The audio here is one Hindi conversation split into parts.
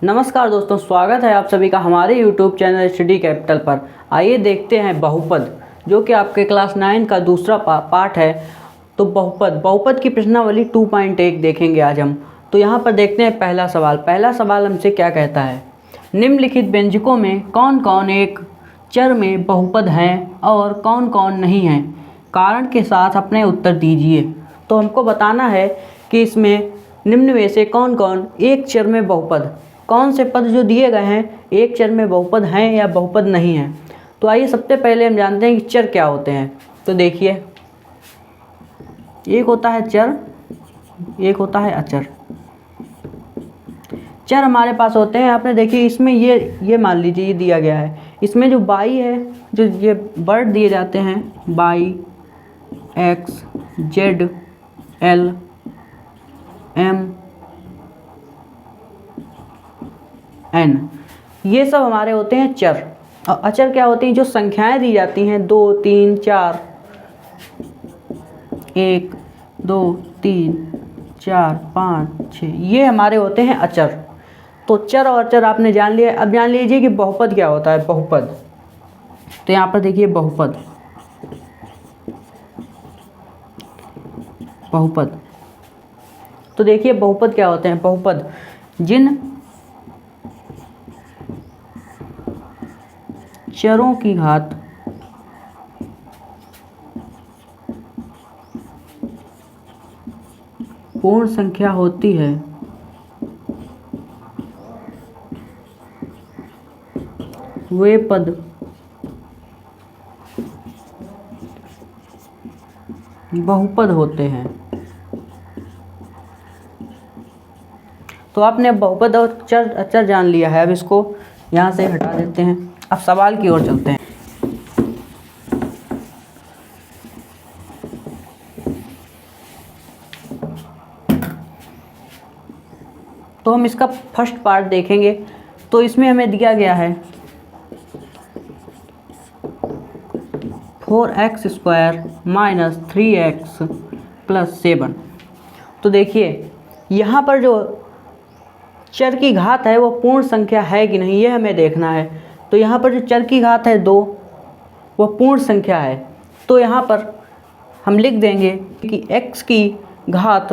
नमस्कार दोस्तों, स्वागत है आप सभी का हमारे YouTube चैनल स्टडी कैपिटल पर। आइए देखते हैं बहुपद, जो कि आपके क्लास 9 का दूसरा पार्ट है। तो बहुपद की प्रश्नावली 2.1 देखेंगे आज हम। तो यहाँ पर देखते हैं पहला सवाल हमसे क्या कहता है। निम्नलिखित व्यंजकों में कौन कौन एक चर में बहुपद हैं और कौन कौन नहीं हैं, कारण के साथ अपने उत्तर दीजिए। तो हमको बताना है कि इसमें निम्न में से कौन कौन एक चर में बहुपद, कौन से पद जो दिए गए हैं एक चर में बहुपद हैं या बहुपद नहीं हैं। तो आइए सबसे पहले हम जानते हैं कि चर क्या होते हैं। तो देखिए, एक होता है चर, एक होता है अचर। चर हमारे पास होते हैं, आपने देखिए इसमें ये मान लीजिए ये दिया गया है। इसमें जो बाई है, जो ये वर्ड दिए जाते हैं, Y, X, Z, L, M, N, ये सब हमारे होते हैं चर। और अचर क्या होती हैं? जो संख्याएं दी जाती हैं 2, 3, 4, 1, 2, 3, 4, 5, 6, ये हमारे होते हैं अचर। तो चर और अचर आपने जान लिया। अब जान लीजिए कि बहुपद क्या होता है। बहुपद, तो यहाँ पर देखिए बहुपद, तो देखिए बहुपद क्या होते हैं। बहुपद जिन चरों की घात पूर्ण संख्या होती है वे पद बहुपद होते हैं। तो आपने बहुपद और चर अचर जान लिया है। अब इसको यहाँ से हटा देते हैं। अब सवाल की ओर चलते हैं। तो हम इसका फर्स्ट पार्ट देखेंगे। तो इसमें हमें दिया गया है 4x² - 3x + 7। तो देखिए यहाँ पर जो चर की घात है वो पूर्ण संख्या है कि नहीं, ये हमें देखना है। तो यहाँ पर जो चर की घात है 2, वह पूर्ण संख्या है। तो यहाँ पर हम लिख देंगे कि x की घात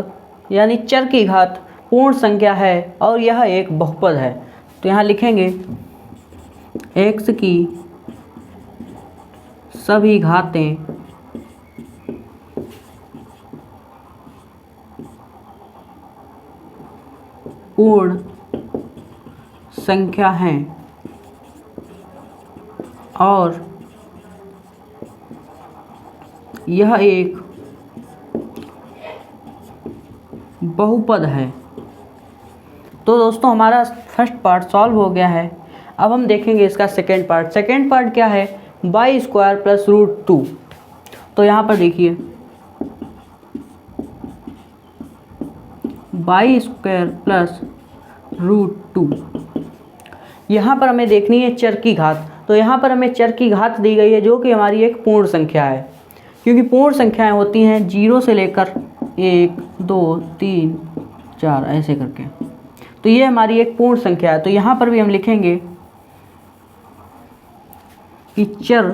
यानी चर की घात पूर्ण संख्या है और यह एक बहुपद है। तो यहाँ लिखेंगे x की सभी घातें पूर्ण संख्या हैं और यह एक बहुपद है। तो दोस्तों हमारा फर्स्ट पार्ट सॉल्व हो गया है। अब हम देखेंगे इसका सेकेंड पार्ट। सेकेंड पार्ट क्या है? y² + √2। तो यहाँ पर देखिए y² + √2, यहाँ पर हमें देखनी है चर की घात। तो यहाँ पर हमें चर की घात दी गई है जो कि हमारी एक पूर्ण संख्या है, क्योंकि पूर्ण संख्याएं होती हैं 0 से लेकर 1, 2, 3, 4 ऐसे करके। तो ये हमारी एक पूर्ण संख्या है। तो यहाँ पर भी हम लिखेंगे कि चर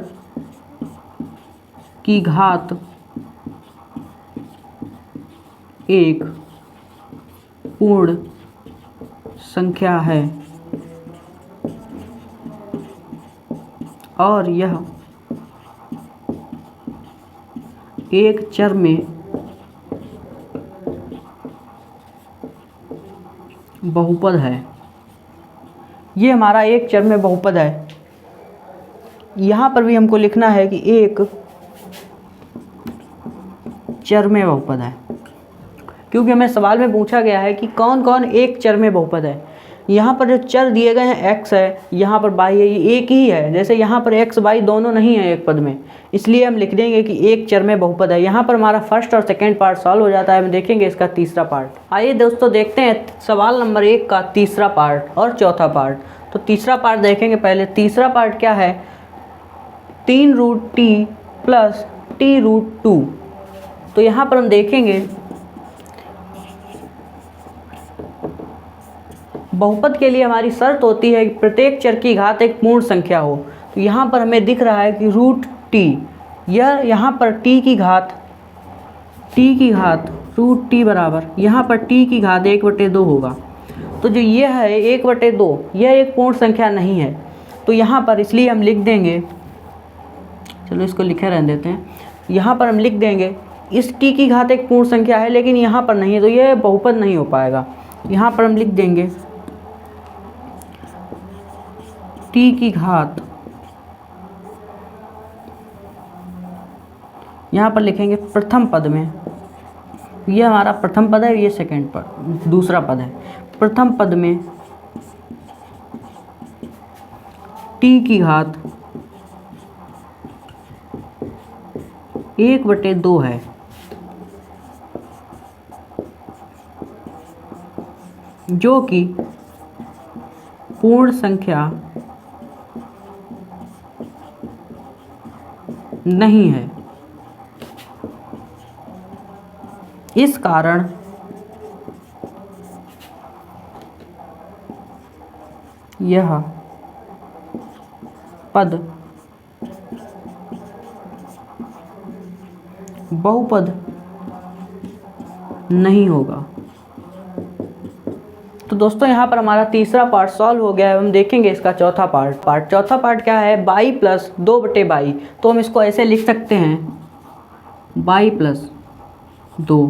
की घात एक पूर्ण संख्या है और यह एक चर में बहुपद है। ये हमारा एक चर में बहुपद है। यहाँ पर भी हमको लिखना है कि एक चर में बहुपद है, क्योंकि हमें सवाल में पूछा गया है कि कौन कौन एक चर में बहुपद है। यहाँ पर जो चर दिए गए हैं x है, यहाँ पर y है, ये एक ही है। जैसे यहाँ पर x y दोनों नहीं है एक पद में, इसलिए हम लिख देंगे कि एक चर में बहुपद है। यहाँ पर हमारा फर्स्ट और सेकंड पार्ट सॉल्व हो जाता है। हम देखेंगे इसका तीसरा पार्ट। आइए दोस्तों देखते हैं सवाल नंबर 1 का तीसरा पार्ट और चौथा पार्ट। तो तीसरा पार्ट देखेंगे पहले। तीसरा पार्ट क्या है? 3√t + t√2। तो यहाँ पर हम देखेंगे बहुपद के लिए हमारी शर्त होती है कि प्रत्येक चर की घात एक पूर्ण संख्या हो। तो यहाँ पर हमें दिख रहा है कि रूट टी, यह यहाँ पर टी की घात रूट टी बराबर यहाँ पर टी की घात 1/2 होगा। तो जो ये है 1/2 यह एक पूर्ण संख्या नहीं है। तो यहाँ पर इसलिए हम लिख देंगे, चलो इसको लिखे रहने देते हैं, यहाँ पर हम लिख देंगे इस टी की घात एक पूर्ण संख्या है लेकिन यहाँ पर नहीं है, तो यह बहुपद नहीं हो पाएगा। यहाँ पर हम लिख देंगे टी की घात, यहाँ पर लिखेंगे प्रथम पद में, यह हमारा प्रथम पद है, ये सेकंड पद, दूसरा पद है। प्रथम पद में टी की घात 1/2 है, जो कि पूर्ण संख्या नहीं है। इस कारण यह पद बहुपद नहीं होगा। तो दोस्तों यहाँ पर हमारा तीसरा पार्ट सॉल्व हो गया है। हम देखेंगे इसका चौथा पार्ट। चौथा पार्ट क्या है, बाई प्लस 2/22। तो हम इसको ऐसे लिख सकते हैं, बाई प्लस 2।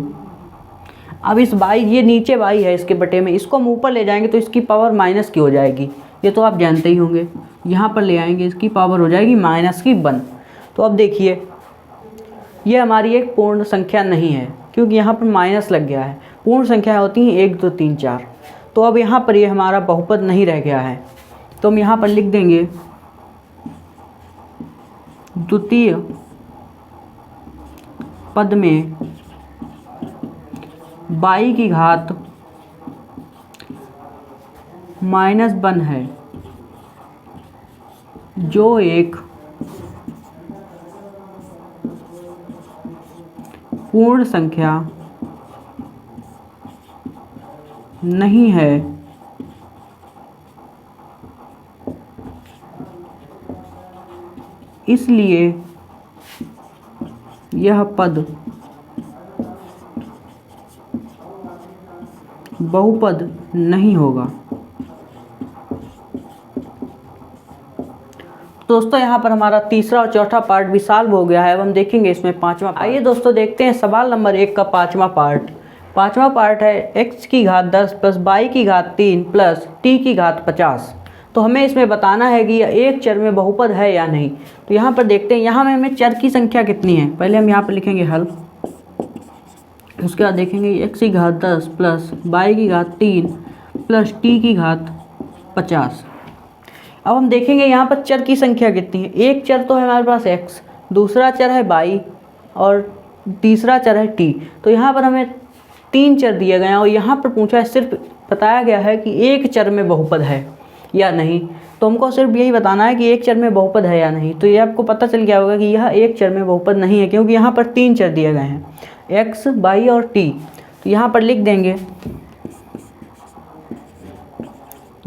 अब इस बाई, ये नीचे बाई है इसके बटे में, इसको हम ऊपर ले जाएंगे तो इसकी पावर माइनस की हो जाएगी, ये तो आप जानते ही होंगे। यहाँ पर ले आएंगे, इसकी पावर हो जाएगी -1। तो अब देखिए ये हमारी एक पूर्ण संख्या नहीं है क्योंकि यहाँ पर माइनस लग गया है। पूर्ण संख्या होती हैं 1 2 3 4। तो अब यहाँ पर ये हमारा बहुपद नहीं रह गया है, तो हम यहाँ पर लिख देंगे द्वितीय पद में बाई की घात -1 है, जो एक पूर्ण संख्या नहीं है। इसलिए यह पद बहुपद नहीं होगा। दोस्तों यहाँ पर हमारा तीसरा और चौथा पार्ट भी सॉल्व हो गया है। अब हम देखेंगे इसमें पांचवा। आइए दोस्तों देखते हैं सवाल नंबर 1 का पांचवा पार्ट। पांचवा पार्ट है x की घात 10 प्लस y की घात 3 प्लस t की घात 50। तो हमें इसमें बताना है कि यह एक चर में बहुपद है या नहीं। तो यहाँ पर देखते हैं, यहाँ में हमें चर की संख्या कितनी है। पहले हम यहाँ पर लिखेंगे हल, उसके बाद देखेंगे x की घात 10 प्लस y की घात 3 प्लस t की घात 50। अब हम देखेंगे यहाँ पर चर की संख्या कितनी है। एक चर तो है हमारे पास x, दूसरा चर है y और तीसरा चर है t। तो यहाँ पर हमें 3 चर दिए गए हैं और यहाँ पर पूछा है, सिर्फ बताया गया है कि एक चर में बहुपद है या नहीं। तो हमको सिर्फ यही बताना है कि एक चर में बहुपद है या नहीं। तो ये आपको पता चल गया होगा कि यह एक चर में बहुपद नहीं है, क्योंकि यहाँ पर 3 चर दिए गए हैं, x, y और t। तो यहाँ पर लिख देंगे,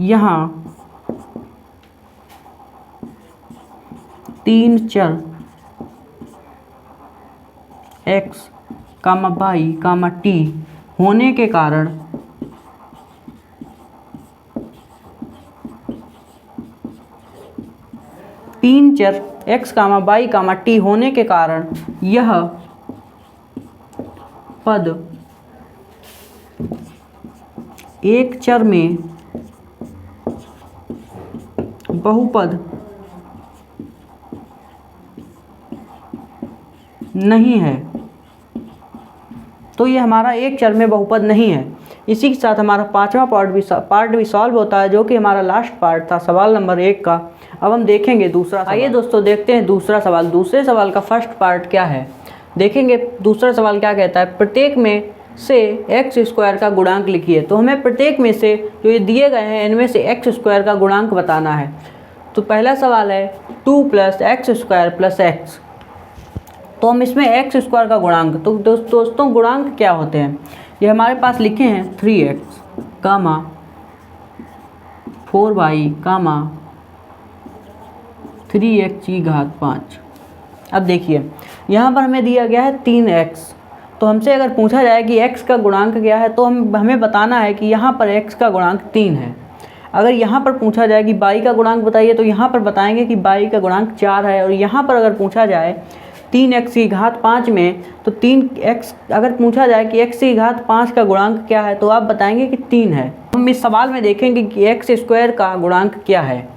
यहाँ 3 चर x, y, t होने के कारण यह पद एक चर में बहुपद नहीं है। तो ये हमारा एक चर में बहुपद नहीं है। इसी के साथ हमारा पांचवा पार्ट भी सॉल्व होता है, जो कि हमारा लास्ट पार्ट था सवाल नंबर 1 का। अब हम देखेंगे दूसरा सवाल। आइए दोस्तों देखते हैं दूसरा सवाल। दूसरे सवाल का फर्स्ट पार्ट क्या है, देखेंगे दूसरा सवाल क्या कहता है। प्रत्येक में से x² का गुणांक लिखिए। तो हमें प्रत्येक में से जो ये दिए गए हैं इनमें से x² का गुणांक बताना है। तो पहला सवाल है 2 + x² + x। तो हम इसमें x² का गुणांक, तो दोस्तों गुणांक क्या होते हैं, ये हमारे पास लिखे हैं 3x, 4y, 3x की घात 5। अब देखिए यहाँ पर हमें दिया गया है 3x, तो हमसे अगर पूछा जाए कि x का गुणांक क्या है तो हमें बताना है कि यहाँ पर x का गुणांक 3 है। अगर यहाँ पर पूछा जाए कि y का गुणांक बताइए तो यहाँ पर बताएंगे कि y का गुणांक 4 है। और यहाँ पर अगर पूछा जाए 3x की घात 5 में, तो 3x अगर पूछा जाए कि x की घात 5 का गुणांक क्या है तो आप बताएंगे कि 3 है। हम इस सवाल में देखेंगे कि x स्क्वायर का गुणांक क्या है।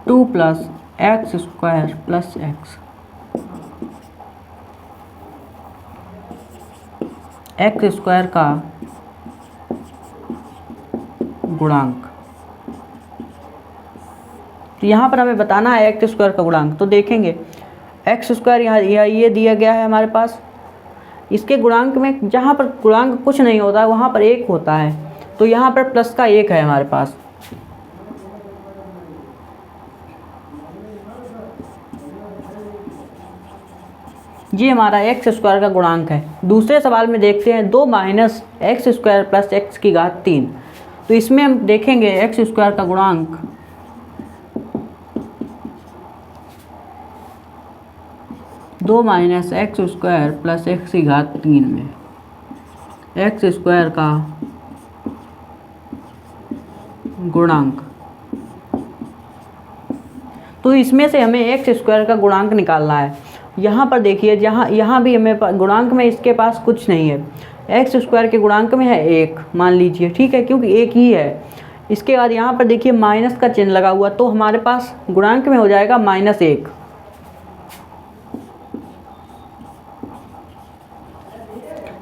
2 + x स्क्वायर + x स्क्वायर का गुणांक। तो यहाँ पर हमें बताना है एक्स स्क्वायर का गुणांक। तो देखेंगे एक्स स्क्वायर यहाँ ये दिया गया है हमारे पास। इसके गुणांक में जहाँ पर गुणांक कुछ नहीं होता है वहाँ पर 1 होता है, तो यहाँ पर प्लस का 1 है हमारे पास। ये हमारा एक्स स्क्वायर का गुणांक है। दूसरे सवाल में देखते हैं 2 - x स्क्वायर + x की घात 3। तो इसमें हम देखेंगे एक्स स्क्वायर का गुणांक 2 - x स्क्वायर + x की घात 3 में एक्स स्क्वायर का गुणांक। तो इसमें से हमें एक्स स्क्वायर का गुणांक निकालना है। यहाँ पर देखिए यहाँ भी हमें गुणांक में इसके पास कुछ नहीं है। एक्स स्क्वायर के गुणांक में है 1 मान लीजिए, ठीक है, क्योंकि 1 ही है। इसके बाद यहाँ पर देखिए माइनस का चिन्ह लगा हुआ, तो हमारे पास गुणांक में हो जाएगा -1।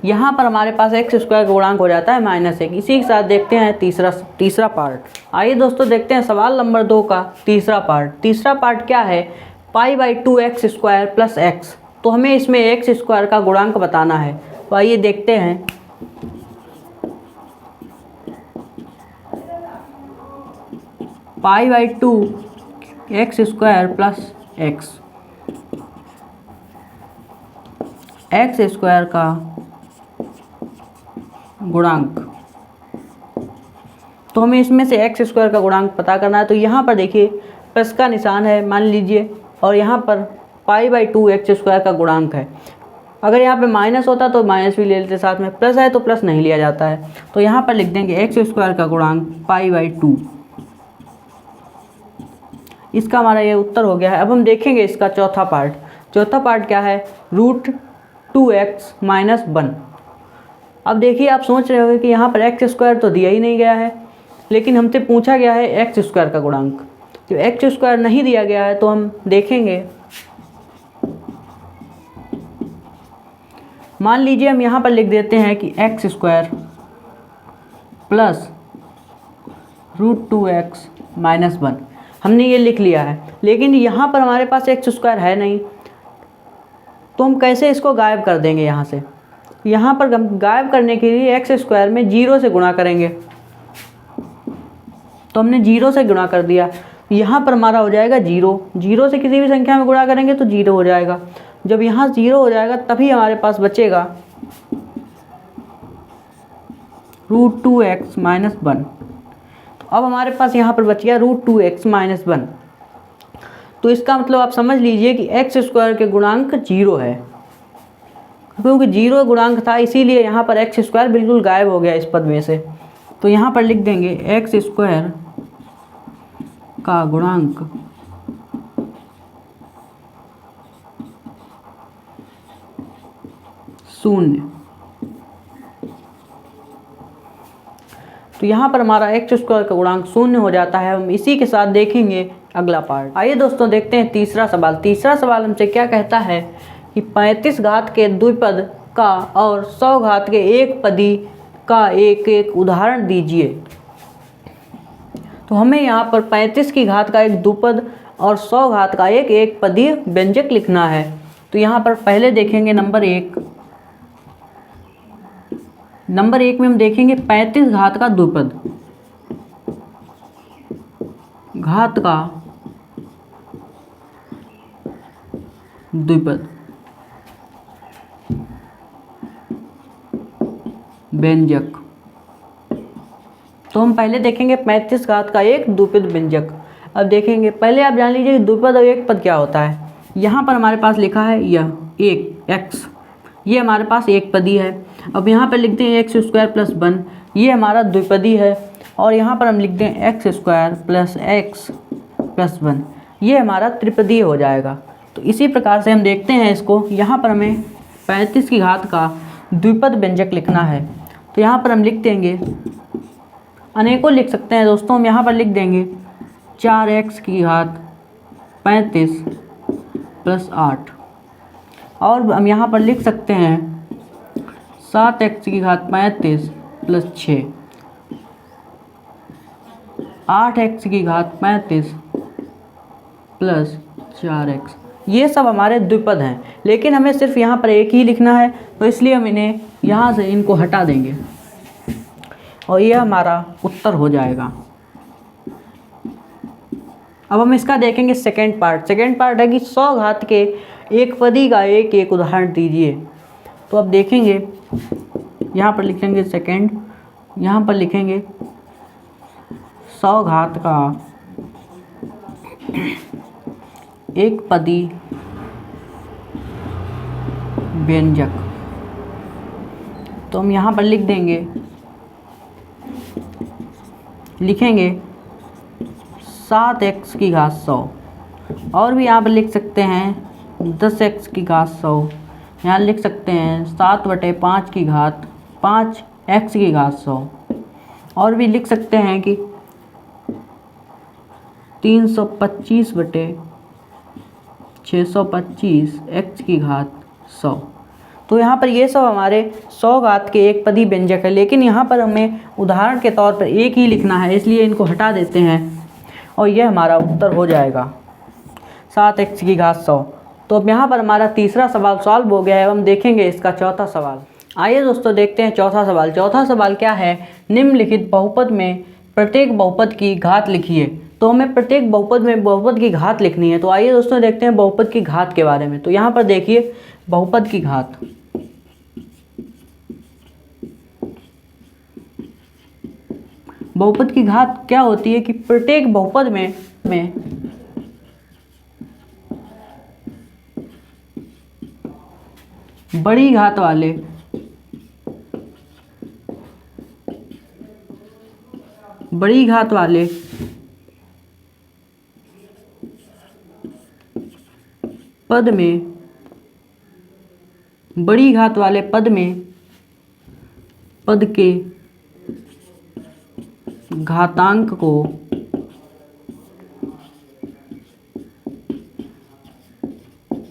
यहाँ पर हमारे पास एक्स स्क्वायर का गुणांक हो जाता है -1। इसी के साथ देखते हैं तीसरा पार्ट। आइए दोस्तों देखते हैं सवाल नंबर 2 का तीसरा पार्ट। तीसरा पार्ट क्या है, π/2x स्क्वायर + x। तो हमें इसमें एक्स स्क्वायर का गुणांक बताना है। तो आइए देखते हैं। π/2x स्क्वायर + x स्क्वायर का गुणांक। तो हमें इसमें से एक्स स्क्वायर का गुणांक पता करना है। तो यहाँ पर देखिए प्लस का निशान है मान लीजिए, और यहाँ पर π/2x स्क्वायर का गुणांक है। अगर यहाँ पे माइनस होता तो माइनस भी ले लेते साथ में, प्लस है तो प्लस नहीं लिया जाता है। तो यहाँ पर लिख देंगे एक्स स्क्वायर का गुणांक π/2। इसका हमारा ये उत्तर हो गया है। अब हम देखेंगे इसका चौथा पार्ट। चौथा पार्ट क्या है, √2x - 1। अब देखिए आप सोच रहे होंगे कि यहाँ पर एक्स स्क्वायर तो दिया ही नहीं गया है, लेकिन हमसे पूछा गया है एक्स स्क्वायर का गुणांक। जो एक्स स्क्वायर नहीं दिया गया है तो हम देखेंगे। मान लीजिए हम यहाँ पर लिख देते हैं कि एक्स स्क्वायर + √2x - 1। हमने ये लिख लिया है, लेकिन यहाँ पर हमारे पास एक्स स्क्वायर है नहीं, तो हम कैसे इसको गायब कर देंगे यहाँ से। यहाँ पर हम गायब करने के लिए एक्स स्क्वायर में 0 से गुणा करेंगे। तो हमने 0 से गुणा कर दिया। यहाँ पर हमारा हो जाएगा 0। 0 से किसी भी संख्या में गुणा करेंगे तो 0 हो जाएगा। जब यहाँ 0 हो जाएगा तभी हमारे पास बचेगा √2x - 1। तो अब हमारे पास यहाँ पर बच गया √2x - 1। तो इसका मतलब आप समझ लीजिए कि एक्स स्क्वायर के गुणांक 0 है। क्योंकि 0 गुणांक था इसीलिए यहाँ पर एक्स स्क्वायर बिल्कुल गायब हो गया इस पद में से। तो यहाँ पर लिख देंगे एक्स स्क्वायर का गुणांक शून्य। तो यहाँ पर हमारा एक्स स्क्वायर का गुणांक 0 हो जाता है। हम इसी के साथ देखेंगे अगला पार्ट। आइए दोस्तों देखते हैं तीसरा सवाल। तीसरा सवाल हमसे क्या कहता है कि 35 घात के द्विपद का और 100 घात के एक पदी का एक उदाहरण दीजिए। तो हमें यहाँ पर 35 की घात का एक द्विपद और 100 घात का एक पदी व्यंजक लिखना है। तो यहाँ पर पहले देखेंगे नंबर 1 में हम देखेंगे 35 घात का द्विपद, घात का द्विपद व्यंजक। तो हम पहले देखेंगे 35 घात का एक द्विपद व्यंजक। अब देखेंगे, पहले आप जान लीजिए द्विपद और एक पद क्या होता है। यहाँ पर हमारे पास लिखा है यह एक x, ये हमारे पास एक पदी है। अब यहाँ पर लिखते हैं x² + 1, ये हमारा द्विपदी है। और यहाँ पर हम लिखते हैं x² + x + 1, ये हमारा त्रिपदी हो जाएगा। तो इसी प्रकार से हम देखते हैं इसको, यहाँ पर हमें 35 की घात का द्विपद व्यंजक लिखना है। तो यहाँ पर हम लिख देंगे, अनेकों लिख सकते हैं दोस्तों, हम यहाँ पर लिख देंगे 4x की घात 35 + 8, और हम यहाँ पर लिख सकते हैं 7x की घात 35 + 6, 8x की घात 35 + 4x। ये सब हमारे द्विपद हैं, लेकिन हमें सिर्फ यहाँ पर एक ही लिखना है, तो इसलिए हम इन्हें यहाँ से इनको हटा देंगे और ये हमारा उत्तर हो जाएगा। अब हम इसका देखेंगे सेकेंड पार्ट है कि 100 घात के एक पदी का एक उदाहरण दीजिए। तो अब देखेंगे, यहाँ पर लिखेंगे सेकेंड, यहाँ पर लिखेंगे 100 घात का एक पदी व्यंजक। तो हम यहाँ पर लिख देंगे, लिखेंगे 7x की घात 100, और भी यहाँ पर लिख सकते हैं 10x की घात 100, यहाँ लिख सकते हैं 7/5 की घात 5x की घात 100, और भी लिख सकते हैं कि 325/625 x की घात 100। तो यहाँ पर ये सब हमारे 100 घात के एक पदी व्यंजक है, लेकिन यहाँ पर हमें उदाहरण के तौर पर एक ही लिखना है, इसलिए इनको हटा देते हैं और यह हमारा उत्तर हो जाएगा 7x की घात 100। तो अब यहाँ पर हमारा तीसरा सवाल सॉल्व हो गया है। हम देखेंगे इसका चौथा सवाल। आइए दोस्तों देखते हैं चौथा सवाल। चौथा सवाल क्या है, निम्नलिखित बहुपद में प्रत्येक बहुपद की घात लिखिए। तो हमें प्रत्येक बहुपद में बहुपद की घात लिखनी है। तो आइए दोस्तों देखते हैं बहुपद की घात के बारे में। तो यहाँ पर देखिए बहुपद की घात, बहुपद की घात क्या होती है कि प्रत्येक बहुपद में बड़ी घात वाले पद में, बड़ी घात वाले पद में पद के घातांक को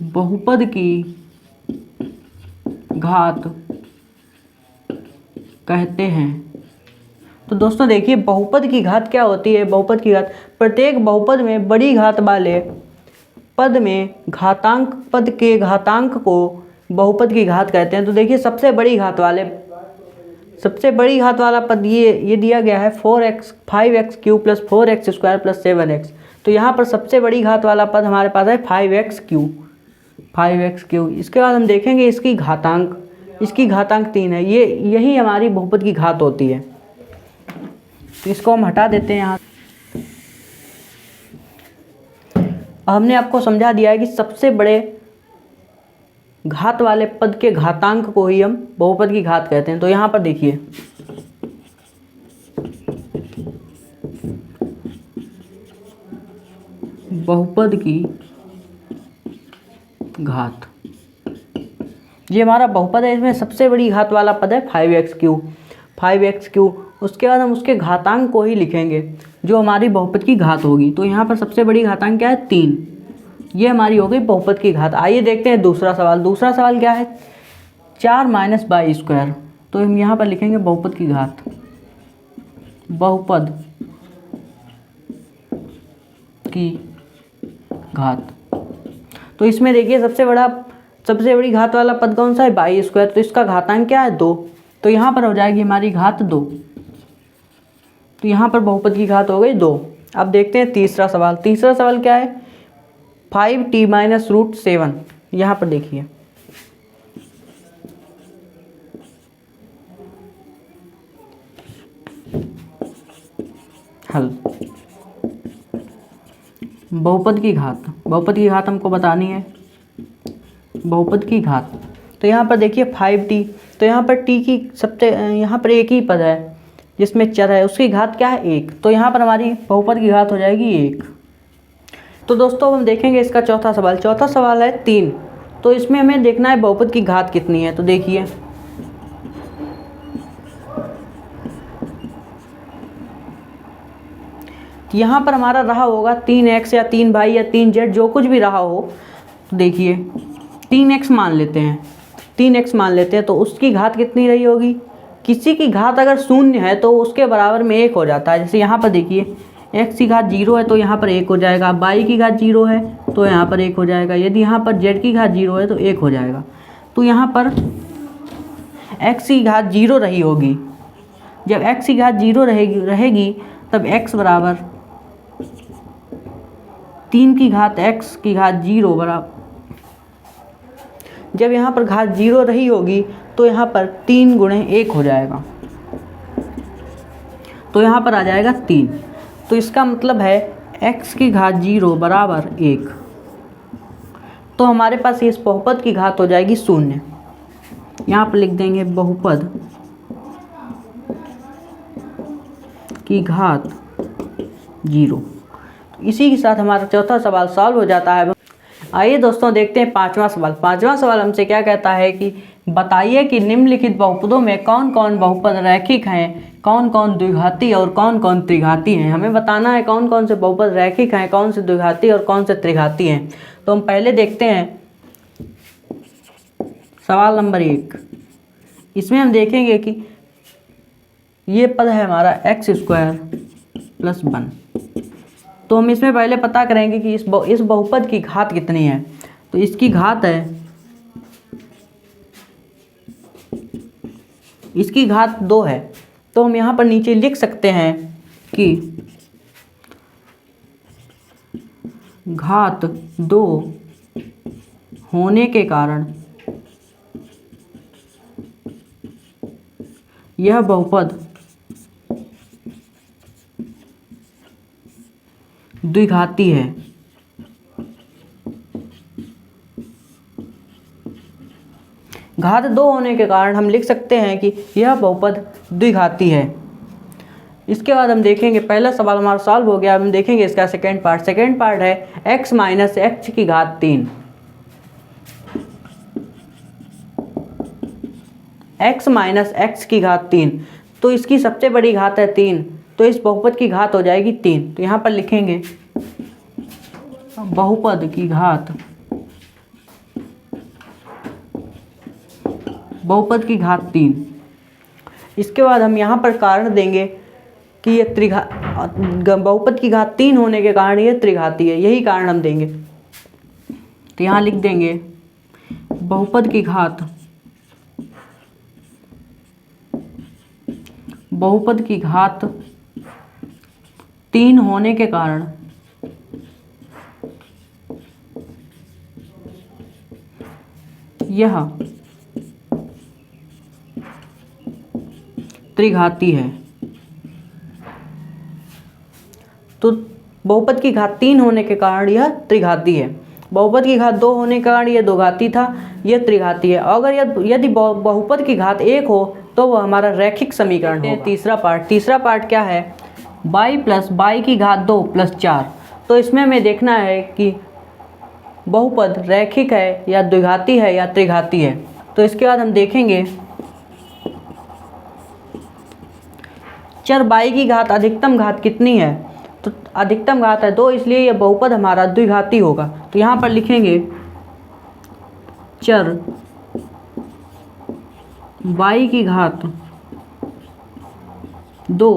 बहुपद की घात कहते हैं। तो दोस्तों देखिए बहुपद की घात क्या होती है। बहुपद की घात प्रत्येक बहुपद में बड़ी घात वाले पद में घातांक, पद के घातांक को बहुपद की घात कहते हैं। तो देखिए सबसे बड़ी घात वाला पद ये दिया गया है 4x 5x³ + 4x² + 7x। तो यहाँ पर सबसे बड़ी घात वाला पद हमारे पास है 5x³। इसके बाद हम देखेंगे इसकी घातांक 3 है। यही हमारी बहुपद की घात होती है। तो इसको हम हटा देते हैं यहाँ। हमने आपको समझा दिया है कि सबसे बड़े घात वाले पद के घातांक को ही हम बहुपद की घात कहते हैं। तो यहाँ पर देखिए बहुपद की घात, ये हमारा बहुपद है, इसमें सबसे बड़ी घात वाला पद है 5x³। उसके बाद हम उसके घातांक को ही लिखेंगे जो हमारी बहुपद की घात होगी। तो यहाँ पर सबसे बड़ी घातांक क्या है 3, ये हमारी हो गई बहुपद की घात। आइए देखते हैं दूसरा सवाल। दूसरा सवाल क्या है 4 - y²। तो हम यहाँ पर लिखेंगे बहुपद की घात, बहुपद की घात। तो इसमें देखिए सबसे बड़ी घात वाला पद कौन सा है y²। तो इसका घातांक क्या है 2। तो यहाँ पर हो जाएगी हमारी घात 2। तो यहाँ पर बहुपद की घात हो गई 2। अब देखते हैं तीसरा सवाल। तीसरा सवाल क्या है 5t - √7। यहाँ पर देखिए हल। बहुपद की घात हमको बतानी है। बहुपद की घात, तो यहाँ पर देखिए 5t, तो यहाँ पर t की यहाँ पर एक ही पद है जिसमें चर है, उसकी घात क्या है 1, तो यहाँ पर हमारी बहुपद की घात हो जाएगी 1। तो दोस्तों हम देखेंगे इसका चौथा सवाल है 3, तो इसमें हमें देखना है बहुपद की घात कितनी है। तो देखिए यहाँ पर हमारा रहा होगा 3x या 3y या 3z, जो कुछ भी रहा हो। तो देखिए 3x मान लेते हैं, तो उसकी घात कितनी रही होगी। किसी की घात अगर शून्य है तो उसके बराबर में 1 हो जाता है। जैसे यहाँ पर देखिए x की घात 0 है तो यहाँ पर 1 हो जाएगा, y की घात 0 है तो यहाँ पर 1 हो जाएगा, यदि यहाँ पर z की घात 0 है तो 1 हो जाएगा। तो यहाँ पर x की घात 0 रही होगी। जब x की घात 0 रहेगी तब x बराबर 3 की घात x की घात 0 बराबर, जब यहाँ पर घात 0 रही होगी तो यहाँ पर 3 गुणे 1 हो जाएगा, तो यहाँ पर आ जाएगा 3। तो इसका मतलब है x की घात 0 बराबर 1। तो हमारे पास इस बहुपद की घात हो जाएगी 0। यहाँ पर लिख देंगे बहुपद की घात 0। इसी के साथ हमारा चौथा सवाल सॉल्व हो जाता है। आइए दोस्तों देखते हैं पांचवा सवाल हमसे क्या कहता है कि बताइए कि निम्नलिखित बहुपदों में कौन कौन बहुपद रैखिक हैं, कौन कौन द्विघाती और कौन कौन त्रिघाती हैं। हमें बताना है कौन कौन से बहुपद रैखिक हैं, कौन से द्विघाती और कौन से त्रिघाती हैं। तो हम पहले देखते हैं सवाल नंबर 1। इसमें हम देखेंगे कि ये पद है हमारा x² + 1। तो हम इसमें पहले पता करेंगे कि इस बहुपद की घात कितनी है। तो इसकी घात इसकी घात 2 है। तो हम यहाँ पर नीचे लिख सकते हैं कि घात 2 होने के कारण यह बहुपद द्विघाती है। घात 2 होने के कारण हम लिख सकते हैं कि यह बहुपद द्विघाती है। इसके बाद हम देखेंगे, पहला सवाल हमारा सॉल्व हो गया। अब हम देखेंगे इसका सेकेंड पार्ट है x - x की घात 3। x - x की घात 3, तो इसकी सबसे बड़ी घात है 3, तो इस बहुपद की घात हो जाएगी 3। तो यहाँ पर लिखेंगे बहुपद की घात 3। इसके बाद हम यहाँ पर कारण देंगे कि ये बहुपद की घात 3 होने के कारण ये त्रिघाती है, यही कारण हम देंगे। तो यहाँ लिख देंगे बहुपद की घात 3 होने के कारण यह त्रिघाती है। तो बहुपद की घात 3 होने के कारण यह त्रिघाती है। बहुपद की घात 2 होने के कारण यह द्विघाती था, यह त्रिघाती है। अगर यदि बहुपद की घात 1 हो तो वह हमारा रैखिक समीकरण होगा। तीसरा पार्ट क्या है, y + y की घात 2 + 4। तो इसमें हमें देखना है कि बहुपद रैखिक है या द्विघाती है या त्रिघाती है। तो इसके बाद हम देखेंगे चर y की घात अधिकतम घात कितनी है। तो अधिकतम घात है 2, इसलिए यह बहुपद हमारा द्विघाती होगा। तो यहाँ पर लिखेंगे चर y की घात 2,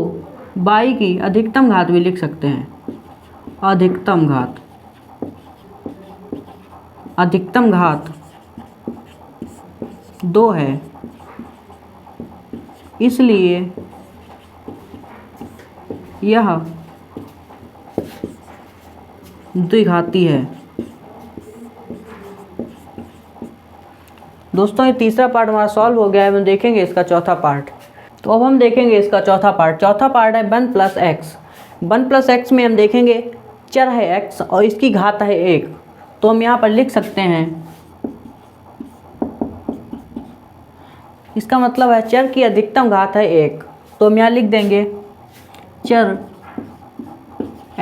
y की अधिकतम घात भी लिख सकते हैं, अधिकतम घात 2 है, इसलिए यह द्विघाती है। दोस्तों ये तीसरा पार्ट हमारा सॉल्व हो गया है। हम देखेंगे इसका चौथा पार्ट। तो अब हम देखेंगे इसका चौथा पार्ट है 1 + x। 1 + x में हम देखेंगे चर है x और इसकी घात है 1, तो हम यहाँ पर लिख सकते हैं, इसका मतलब है चर की अधिकतम घात है 1, तो हम यहाँ लिख देंगे चर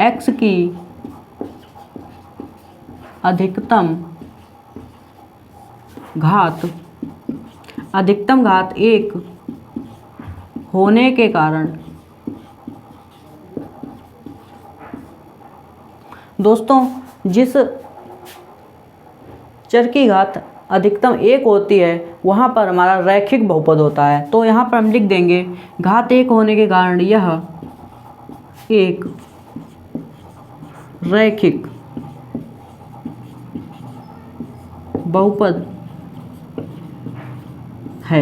x की अधिकतम घात 1 होने के कारण, दोस्तों जिस चर की घात अधिकतम 1 होती है वहाँ पर हमारा रैखिक बहुपद होता है। तो यहाँ पर हम लिख देंगे घात 1 होने के कारण यह एक रैखिक बहुपद है।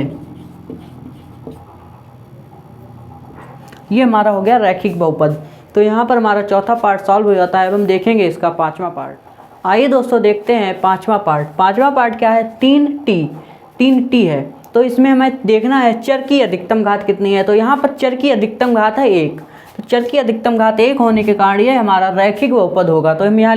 ये हमारा हो गया रैखिक बहुपद। तो यहाँ पर हमारा चौथा पार्ट सॉल्व हो जाता है। अब हम देखेंगे इसका पांचवा पार्ट। आइए दोस्तों देखते हैं पांचवा पार्ट। पांचवा पार्ट क्या है, 3t है। तो इसमें हमें देखना है चर की अधिकतम घात कितनी है। तो यहाँ पर चर की अधिकतम घात है 1, तो चर की अधिकतम घात 1 होने के कारण ये हमारा रैखिक बहुपद होगा। तो हम यहाँ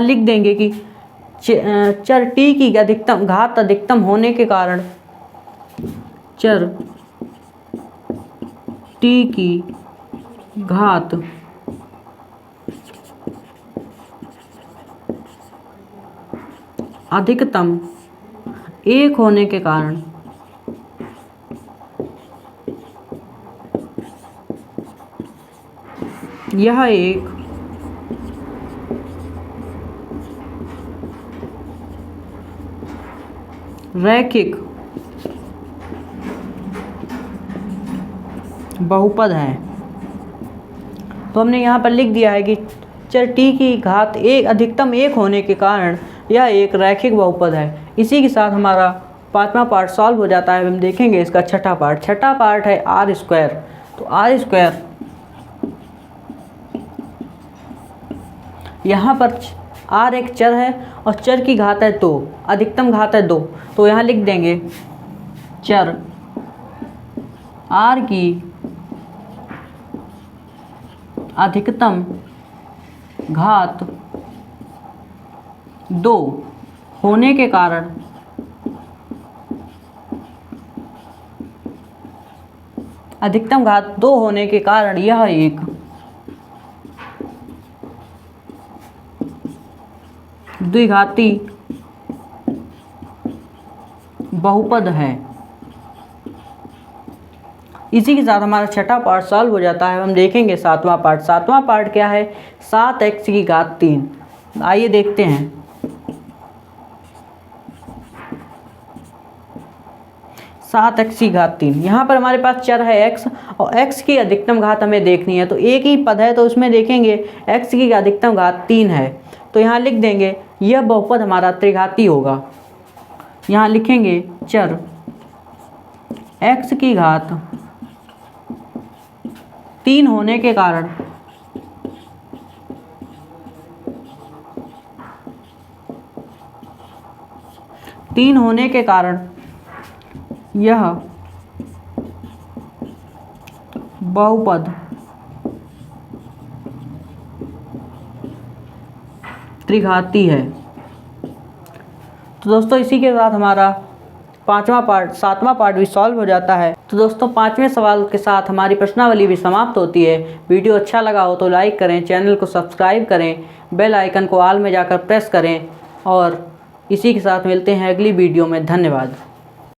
लिख देंगे कि चर t की अधिकतम घात अधिकतम होने के कारण चर t की घात अधिकतम 1 होने के कारण यह एक रैखिक बहुपद है। तो हमने यहाँ पर लिख दिया है कि चर t की घात अधिकतम 1 होने के कारण यह एक रैखिक बहुपद है। इसी के साथ हमारा पांचवा पार्ट सॉल्व हो जाता है। हम देखेंगे इसका छठा पार्ट। छठा पार्ट है r²। तो r², यहाँ पर r एक चर है और चर की घात है 2, अधिकतम घात है 2। तो यहाँ लिख देंगे चर r की अधिकतम घात 2 होने के कारण अधिकतम घात 2 होने के कारण यह एक द्विघाती बहुपद है। इसी के साथ हमारा छठा पार्ट सॉल्व हो जाता है। हम देखेंगे सातवां पार्ट। सातवां पार्ट क्या है, 7x की घात 3। आइए देखते हैं। सात एक्स की घात 3। यहाँ पर हमारे पास चर है x और x की अधिकतम घात हमें देखनी है। तो एक ही पद है तो उसमें देखेंगे x की अधिकतम घात 3 है। तो यहाँ लिख देंगे यह बहुपद हमारा त्रिघाती होगा। यहाँ लिखेंगे चर x की घात 3 होने के कारण यह बहुपद त्रिघाती है। तो दोस्तों इसी के साथ हमारा सातवां पार्ट भी सॉल्व हो जाता है। तो दोस्तों पांचवें सवाल के साथ हमारी प्रश्नावली भी समाप्त होती है। वीडियो अच्छा लगा हो तो लाइक करें, चैनल को सब्सक्राइब करें, बेल आइकन को ऑल में जाकर प्रेस करें और इसी के साथ मिलते हैं अगली वीडियो में। धन्यवाद।